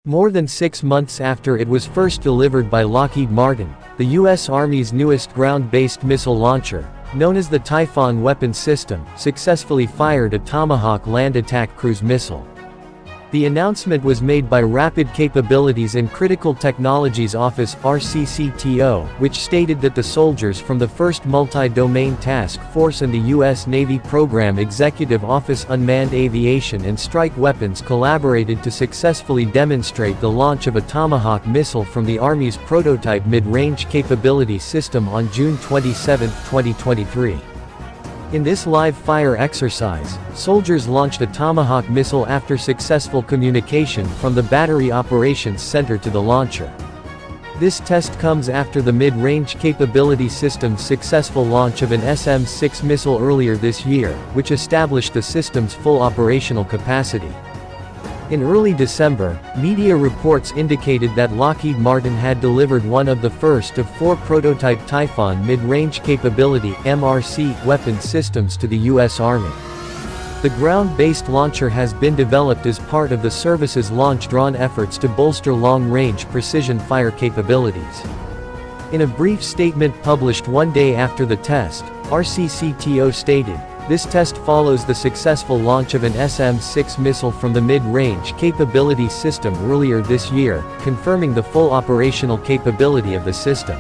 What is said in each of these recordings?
More than 6 months after it was first delivered by Lockheed Martin, the U.S. Army's newest ground-based missile launcher, known as the Typhon Weapon System, successfully fired a Tomahawk land attack cruise missile. The announcement was made by Rapid Capabilities and Critical Technologies Office (RCCTO), which stated that the soldiers from the 1st Multi-Domain Task Force and the U.S. Navy Program Executive Office Unmanned Aviation and Strike Weapons collaborated to successfully demonstrate the launch of a Tomahawk missile from the Army's prototype mid-range capability system on June 27, 2023. In this live-fire exercise, soldiers launched a Tomahawk missile after successful communication from the Battery Operations Center to the launcher. This test comes after the Mid-Range Capability System's successful launch of an SM-6 missile earlier this year, which established the system's full operational capacity. In early December, media reports indicated that Lockheed Martin had delivered one of the first of 4 prototype Typhon mid-range capability (MRC) weapon systems to the U.S. Army. The ground-based launcher has been developed as part of the service's launch-drawn efforts to bolster long-range precision fire capabilities. In a brief statement published one day after the test, RCCTO stated, "This test follows the successful launch of an SM-6 missile from the Mid-Range Capability System earlier this year, confirming the full operational capability of the system."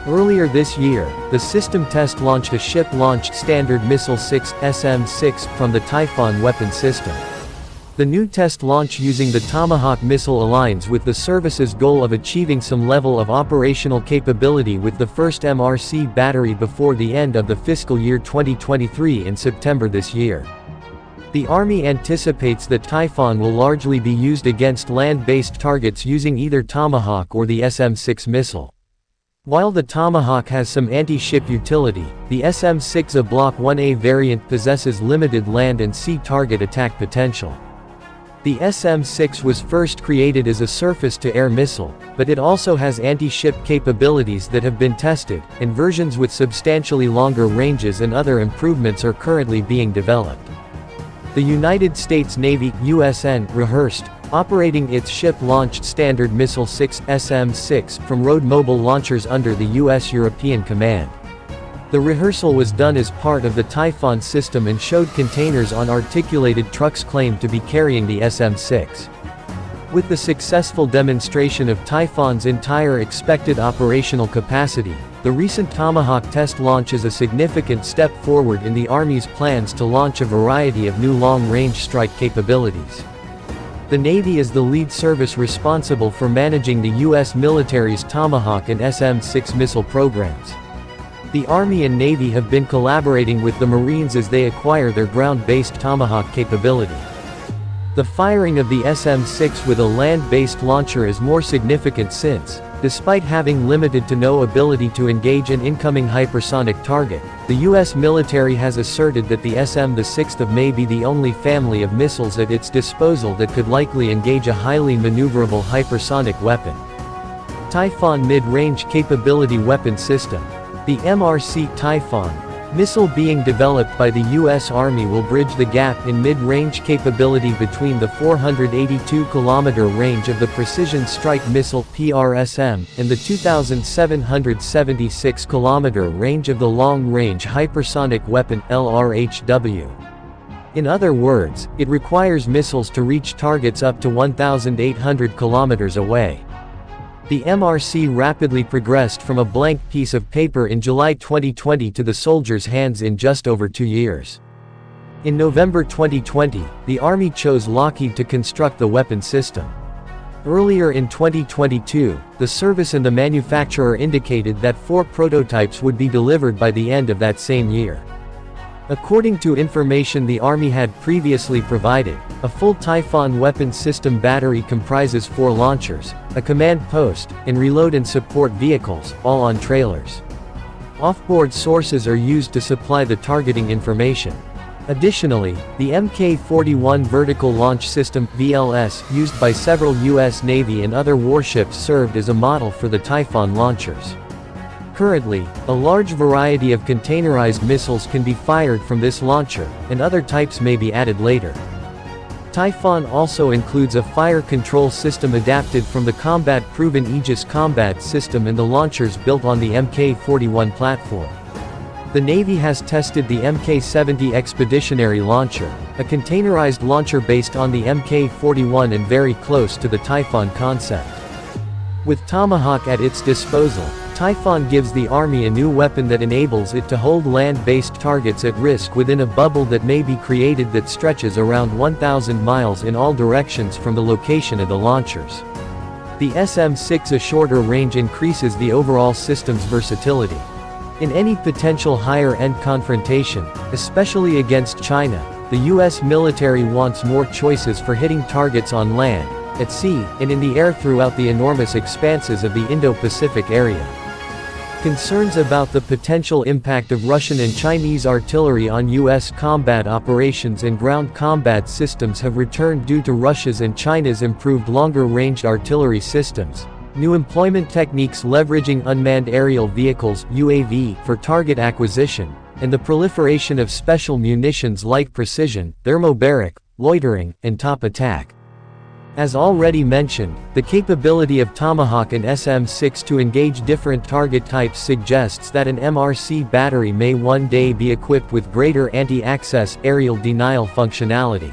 Earlier this year, the system test launched a ship-launched Standard Missile 6 SM-6 from the Typhon Weapon System. The new test launch using the Tomahawk missile aligns with the service's goal of achieving some level of operational capability with the first MRC battery before the end of the fiscal year 2023 in September this year. The Army anticipates that Typhon will largely be used against land-based targets using either Tomahawk or the SM-6 missile. While the Tomahawk has some anti-ship utility, the SM-6 Block 1A variant possesses limited land and sea target attack potential. The SM-6 was first created as a surface-to-air missile, but it also has anti-ship capabilities that have been tested, and versions with substantially longer ranges and other improvements are currently being developed. The United States Navy (USN) rehearsed operating its ship-launched Standard Missile 6 SM-6 from road mobile launchers under the U.S. European Command. The rehearsal was done as part of the Typhon system and showed containers on articulated trucks claimed to be carrying the SM-6. With the successful demonstration of Typhon's entire expected operational capacity, the recent Tomahawk test launch is a significant step forward in the Army's plans to launch a variety of new long-range strike capabilities. The Navy is the lead service responsible for managing the U.S. military's Tomahawk and SM-6 missile programs. The Army and Navy have been collaborating with the Marines as they acquire their ground-based Tomahawk capability. The firing of the SM-6 with a land-based launcher is more significant since, despite having limited to no ability to engage an incoming hypersonic target, the U.S. military has asserted that the SM-6 may be the only family of missiles at its disposal that could likely engage a highly maneuverable hypersonic weapon. Typhon Mid-Range Capability Weapon System. The MRC Typhon missile being developed by the U.S. Army will bridge the gap in mid-range capability between the 482-kilometer range of the Precision Strike Missile (PRSM) and the 2,776-kilometer range of the Long-Range Hypersonic Weapon (LRHW). In other words, it requires missiles to reach targets up to 1,800 kilometers away. The MRC rapidly progressed from a blank piece of paper in July 2020 to the soldiers' hands in just over 2 years. In November 2020, the Army chose Lockheed to construct the weapon system. Earlier in 2022, the service and the manufacturer indicated that 4 prototypes would be delivered by the end of that same year. According to information the Army had previously provided, a full Typhon weapon system battery comprises 4 launchers, a command post, and reload and support vehicles, all on trailers. Off-board sources are used to supply the targeting information. Additionally, the Mk-41 Vertical Launch System (VLS) used by several U.S. Navy and other warships served as a model for the Typhon launchers. Currently, a large variety of containerized missiles can be fired from this launcher, and other types may be added later. Typhon also includes a fire control system adapted from the combat-proven Aegis combat system and the launchers built on the Mk-41 platform. The Navy has tested the Mk-70 Expeditionary Launcher, a containerized launcher based on the Mk-41 and very close to the Typhon concept. With Tomahawk at its disposal, Typhon gives the Army a new weapon that enables it to hold land-based targets at risk within a bubble that may be created that stretches around 1,000 miles in all directions from the location of the launchers. The SM-6's shorter range increases the overall system's versatility. In any potential higher-end confrontation, especially against China, the U.S. military wants more choices for hitting targets on land, at sea, and in the air throughout the enormous expanses of the Indo-Pacific area. Concerns about the potential impact of Russian and Chinese artillery on U.S. combat operations and ground combat systems have returned due to Russia's and China's improved longer-range artillery systems, new employment techniques leveraging unmanned aerial vehicles (UAV) for target acquisition, and the proliferation of special munitions like precision, thermobaric, loitering, and top attack. As already mentioned, the capability of Tomahawk and SM-6 to engage different target types suggests that an MRC battery may one day be equipped with greater anti-access aerial denial functionality.